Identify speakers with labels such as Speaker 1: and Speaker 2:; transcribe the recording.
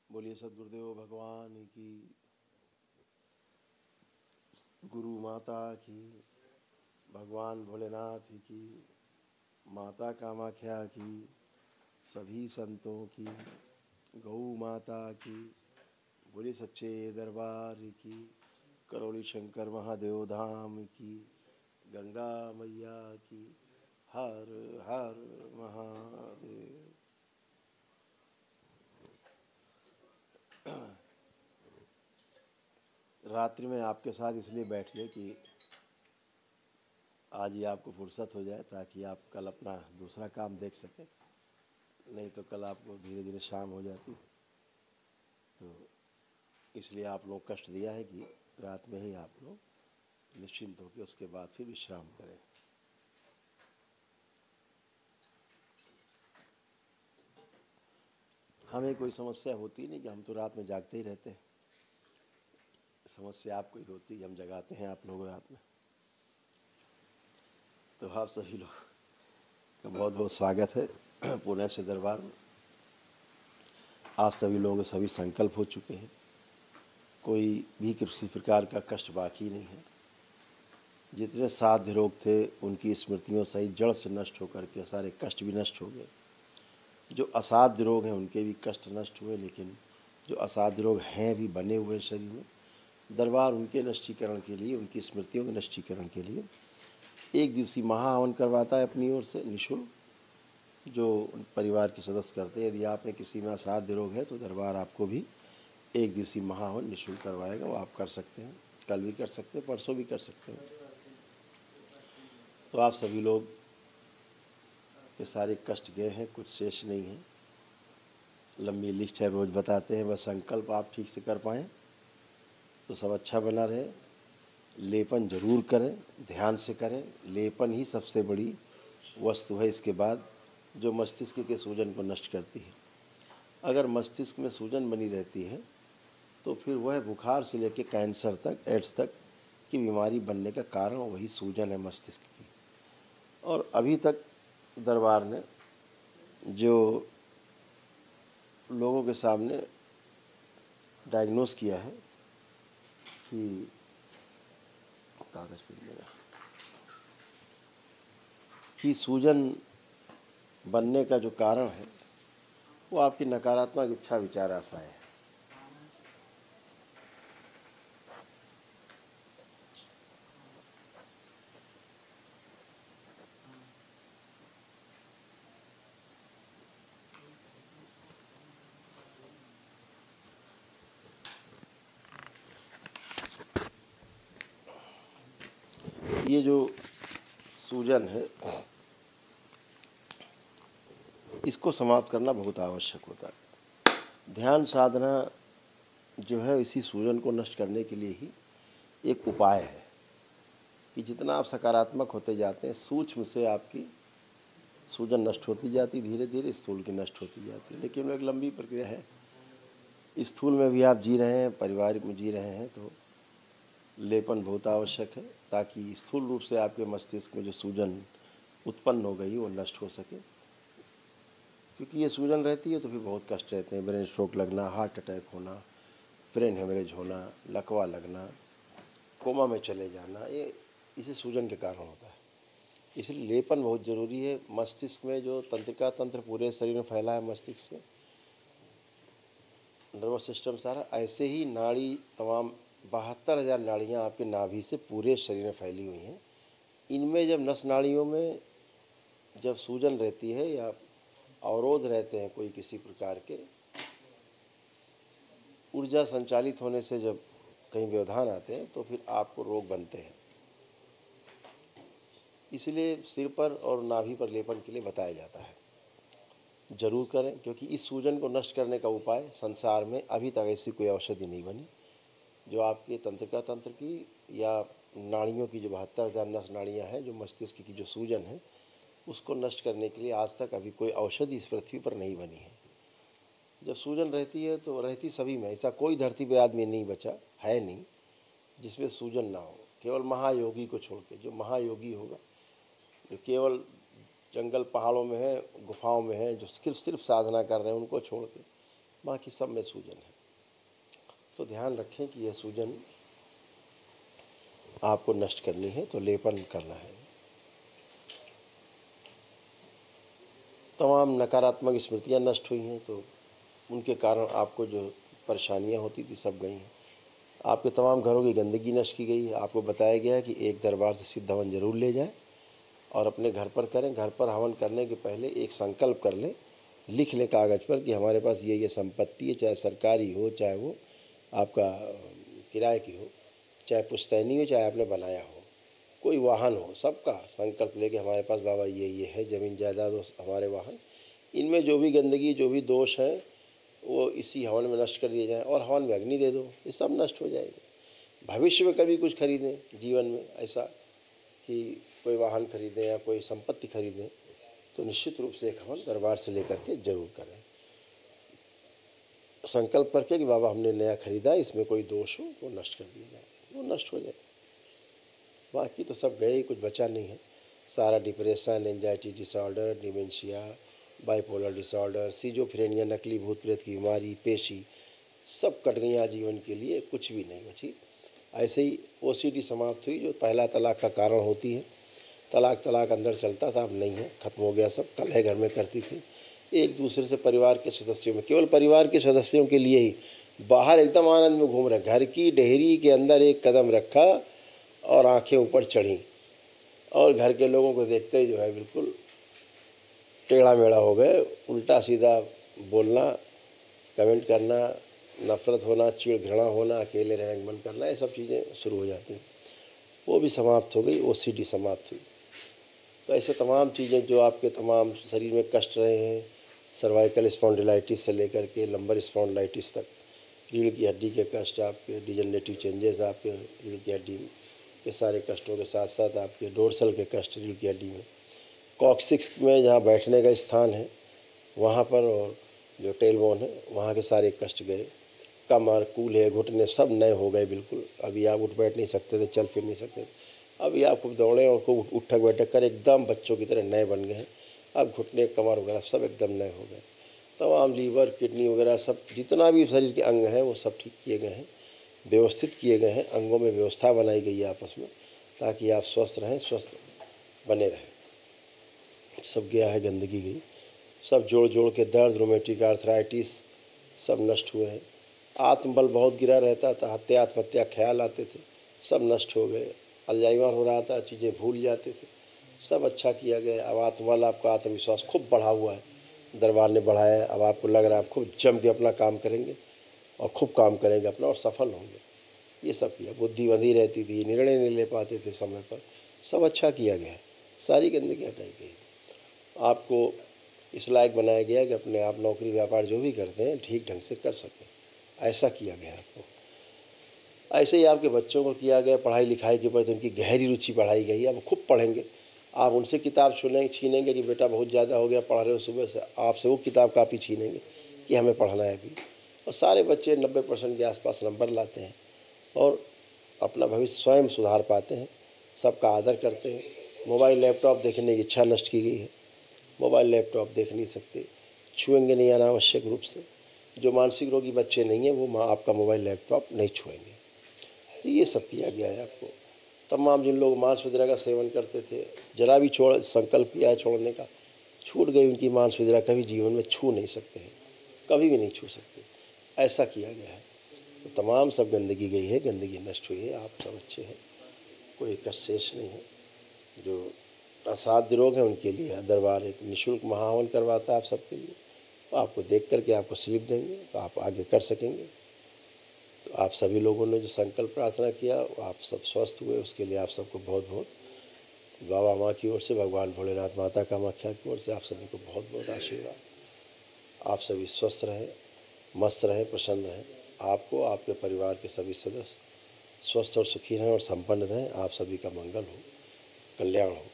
Speaker 1: बोलिए सद्गुरुदेव भगवान की, गुरु माता की, भगवान भोलेनाथ की, माता कामाख्या की, सभी संतों की, गौ माता की, बोलिए सच्चे दरबार की, करौली शंकर महादेव धाम की, गंगा मैया की, हर हर महादेव। रात्रि में आपके साथ इसलिए बैठ गए कि आज ही आपको फुर्सत हो जाए ताकि आप कल अपना दूसरा काम देख सकें, नहीं तो कल आपको धीरे धीरे शाम हो जाती। तो इसलिए आप लोग कष्ट दिया है कि रात में ही आप लोग निश्चिंत होकर उसके बाद फिर विश्राम करें। हमें कोई समस्या होती नहीं कि हम तो रात में जागते ही रहते हैं। समस्या आपको ही होती है, हम जगाते हैं आप लोग रात में। तो आप सभी लोग का बहुत बहुत स्वागत है पुणे से दरबार में। आप सभी लोगों के सभी संकल्प हो चुके हैं, कोई भी किसी प्रकार का कष्ट बाकी नहीं है। जितने साध्य रोग थे उनकी स्मृतियों सहित जड़ से नष्ट होकर के सारे कष्ट भी नष्ट हो गए। जो असाध्य रोग हैं उनके भी कष्ट नष्ट हुए, लेकिन जो असाध्य रोग हैं भी बने हुए शरीर में, दरबार उनके नष्टीकरण के लिए, उनकी स्मृतियों के नष्टीकरण के लिए एक दिवसीय महाहवन करवाता है अपनी ओर से निःशुल्क, जो परिवार के सदस्य करते हैं। यदि आप में किसी में असाध्य रोग है तो दरबार आपको भी एक दिवसीय महाहवन निःशुल्क करवाएगा। वो आप कर सकते हैं, कल भी कर सकते हैं, परसों भी कर सकते हैं। तो आप सभी लोग ये सारे कष्ट गए हैं, कुछ शेष नहीं है। लंबी लिस्ट है, रोज़ बताते हैं, बस संकल्प आप ठीक से कर पाएँ तो सब अच्छा बना रहे। लेपन जरूर करें, ध्यान से करें। लेपन ही सबसे बड़ी वस्तु है इसके बाद, जो मस्तिष्क के सूजन को नष्ट करती है। अगर मस्तिष्क में सूजन बनी रहती है तो फिर वह बुखार से लेकर कैंसर तक, एड्स तक की बीमारी बनने का कारण वही सूजन है मस्तिष्क की। और अभी तक दरबार ने जो लोगों के सामने डायग्नोस किया है कि कागज पे लेना कि सूजन बनने का जो कारण है वो आपकी नकारात्मक इच्छा विचार आशा है। ये जो सूजन है इसको समाप्त करना बहुत आवश्यक होता है। ध्यान साधना जो है इसी सूजन को नष्ट करने के लिए ही एक उपाय है कि जितना आप सकारात्मक होते जाते हैं, सूक्ष्म से आपकी सूजन नष्ट होती जाती, धीरे धीरे स्थूल की नष्ट होती जाती है। लेकिन वो एक लंबी प्रक्रिया है। स्थूल में भी आप जी रहे हैं, पारिवारिक में जी रहे हैं, तो लेपन बहुत आवश्यक है ताकि स्थूल रूप से आपके मस्तिष्क में जो सूजन उत्पन्न हो गई वो नष्ट हो सके। क्योंकि ये सूजन रहती है तो फिर बहुत कष्ट रहते हैं। ब्रेन स्ट्रोक लगना, हार्ट अटैक होना, ब्रेन हेमरेज होना, लकवा लगना, कोमा में चले जाना, ये इसी सूजन के कारण होता है। इसलिए लेपन बहुत ज़रूरी है। मस्तिष्क में जो तंत्रिका तंत्र पूरे शरीर में फैला है, मस्तिष्क से नर्वस सिस्टम सारा, ऐसे ही नाड़ी तमाम 72,000 नाड़ियाँ आपके नाभि से पूरे शरीर में फैली हुई हैं। इनमें जब नस नाड़ियों में जब सूजन रहती है या अवरोध रहते हैं कोई किसी प्रकार के, ऊर्जा संचालित होने से जब कहीं व्यवधान आते हैं तो फिर आपको रोग बनते हैं। इसलिए सिर पर और नाभि पर लेपन के लिए बताया जाता है। जरूर करें, क्योंकि इस सूजन को नष्ट करने का उपाय संसार में अभी तक ऐसी कोई औषधि नहीं बनी जो आपके तंत्रिका तंत्र की या नाड़ियों की जो 72,000 नस नाड़ियाँ हैं, जो मस्तिष्क की जो सूजन है उसको नष्ट करने के लिए आज तक अभी कोई औषधि इस पृथ्वी पर नहीं बनी है। जब सूजन रहती है तो रहती सभी में, ऐसा कोई धरती पे आदमी नहीं बचा है नहीं जिसमें सूजन ना हो, केवल महायोगी को छोड़ के। जो महायोगी होगा, जो केवल जंगल पहाड़ों में है, गुफाओं में है, जो सिर्फ साधना कर रहे हैं, उनको छोड़ के बाकी सब में सूजन है। तो ध्यान रखें कि यह सूजन आपको नष्ट करनी है तो लेपन करना है। तमाम नकारात्मक स्मृतियाँ नष्ट हुई हैं तो उनके कारण आपको जो परेशानियाँ होती थी सब गई हैं। आपके तमाम घरों की गंदगी नष्ट की गई है। आपको बताया गया है कि एक दरबार से सिद्ध हवन जरूर ले जाएं और अपने घर पर करें। घर पर हवन करने के पहले एक संकल्प कर लें, लिख लें कागज़ पर कि हमारे पास ये संपत्ति है, चाहे सरकारी हो, चाहे वो आपका किराए की हो, चाहे पुश्तैनी हो, चाहे आपने बनाया हो, कोई वाहन हो, सबका संकल्प लेके हमारे पास बाबा ये है ज़मीन जायदाद हो, हमारे वाहन, इनमें जो भी गंदगी जो भी दोष है वो इसी हवन में नष्ट कर दिए जाएँ और हवन में अग्नि दे दो, ये सब नष्ट हो जाएगा। भविष्य में कभी कुछ खरीदें जीवन में ऐसा कि कोई वाहन खरीदें या कोई संपत्ति खरीदें तो निश्चित रूप से एक हवन दरबार से लेकर के जरूर करें, संकल्प करके कि बाबा हमने नया खरीदा, इसमें कोई दोष हो वो नष्ट कर दिया जाए, वो नष्ट हो जाए। बाकी तो सब गए ही, कुछ बचा नहीं है। सारा depression, anxiety disorder, dementia, bipolar disorder, schizophrenia, नकली भूत प्रेत की बीमारी, पेशी, सब कट गई आजीवन के लिए, कुछ भी नहीं बची। ऐसे ही ओसीडी समाप्त हुई जो पहला तलाक का कारण होती है। तलाक अंदर चलता था, अब नहीं है, खत्म हो गया सब। कलह घर में करती थी एक दूसरे से, परिवार के सदस्यों में, केवल परिवार के सदस्यों के लिए ही, बाहर एकदम आनंद में घूम रहे। घर की डेहरी के अंदर एक कदम रखा और आंखें ऊपर चढ़ी और घर के लोगों को देखते ही जो है बिल्कुल टेढ़ा मेढ़ा हो गए, उल्टा सीधा बोलना, कमेंट करना, नफरत होना, चिड़ घृणा होना, अकेले रहने का मन करना, ये सब चीज़ें शुरू हो जाती हैं। वो भी समाप्त हो गई, ओसीडी समाप्त हुई। तो ऐसे तमाम चीज़ें जो आपके तमाम शरीर में कष्ट रहे हैं, सर्वाइकल स्पॉन्डिलाइटिस से लेकर के लंबर स्पॉन्डिलाइटिस तक, रीढ़ की हड्डी के कष्ट, आपके डिजेनरेटिव चेंजेस, आपके रीढ़ की हड्डी के सारे कष्टों के साथ साथ आपके डोर्सल के कष्ट रीढ़ की हड्डी में, कॉक्सिक्स में जहाँ बैठने का स्थान है वहाँ पर, और जो टेलबोन है वहाँ के सारे कष्ट गए। कमर, कूल्हे, घुटने सब नए हो गए बिल्कुल। अभी आप उठ बैठ नहीं सकते थे, चल फिर नहीं सकते थे, अभी आप खूब दौड़ें और खूब उठक बैठक कर एकदम बच्चों की तरह नए बन गए हैं। अब घुटने, कमर वगैरह सब एकदम नए हो गए। तमाम लीवर, किडनी वगैरह सब जितना भी शरीर के अंग हैं वो सब ठीक किए गए हैं, व्यवस्थित किए गए हैं। अंगों में व्यवस्था बनाई गई है आपस में, ताकि आप स्वस्थ रहें, स्वस्थ बने रहें। सब गया है, गंदगी गई, सब जोड़ जोड़ के दर्द, रोमेटिक आर्थराइटिस सब नष्ट हुए हैं। आत्मबल बहुत गिरा रहता था, हत्या आत्महत्या ख्याल आते थे, सब नष्ट हो गए। अल्जाइमर हो रहा था, चीज़ें भूल जाते थे, सब अच्छा किया गया। अब आत्मबल, आपका आत्मविश्वास खूब बढ़ा हुआ है, दरबार ने बढ़ाया है। अब आपको लग रहा है आप खूब जम के अपना काम करेंगे और खूब काम करेंगे अपना और सफल होंगे। ये सब किया। बुद्धि बंधी रहती थी, निर्णय नहीं ले पाते थे समय पर, सब अच्छा किया गया है। सारी गंदगी हटाई गई। आपको इस लायक बनाया गया कि अपने आप नौकरी व्यापार जो भी करते हैं ठीक ढंग से कर सकें, ऐसा किया गया आपको। ऐसे ही आपके बच्चों को किया गया, पढ़ाई लिखाई के प्रति उनकी गहरी रुचि बढ़ाई गई है। अब खूब पढ़ेंगे। आप उनसे किताब छीनेंगे कि बेटा बहुत ज़्यादा हो गया, पढ़ रहे हो सुबह से, आपसे वो किताब कापी छीनेंगे कि हमें पढ़ना है अभी। और सारे बच्चे 90% के आसपास नंबर लाते हैं और अपना भविष्य स्वयं सुधार पाते हैं, सबका आदर करते हैं। मोबाइल लैपटॉप देखने की इच्छा नष्ट की गई है, मोबाइल लैपटॉप देख नहीं सकते, छुएंगे नहीं अनावश्यक रूप से। जो मानसिक रोगी बच्चे नहीं हैं वो आपका मोबाइल लैपटॉप नहीं छुएंगे। तो ये सब किया गया है आपको। तमाम जिन लोग मांस वगैरह का सेवन करते थे, जरा भी संकल्प किया है छोड़ने का, छूट गई उनकी मांस वगैरह, कभी जीवन में छू नहीं सकते हैं, कभी भी नहीं छू सकते, ऐसा किया गया है। तो तमाम सब गंदगी गई है, गंदगी नष्ट हुई है, आप सब अच्छे हैं, कोई कष्ट शेष नहीं है। जो असाध्य रोग हैं उनके लिए दरबार एक निःशुल्क महाहवन करवाता है आप सबके लिए। तो आपको देख करके आपको स्लिप देंगे तो आप आगे कर सकेंगे। तो आप सभी लोगों ने जो संकल्प प्रार्थना किया आप सब स्वस्थ हुए, उसके लिए आप सबको बहुत बहुत बाबा माँ की ओर से, भगवान भोलेनाथ माता कामाख्या की ओर से आप सभी को बहुत बहुत आशीर्वाद। आप सभी स्वस्थ रहें, मस्त रहें, प्रसन्न रहें। आपको, आपके परिवार के सभी सदस्य स्वस्थ और सुखी रहें और संपन्न रहें। आप सभी का मंगल हो, कल्याण हो।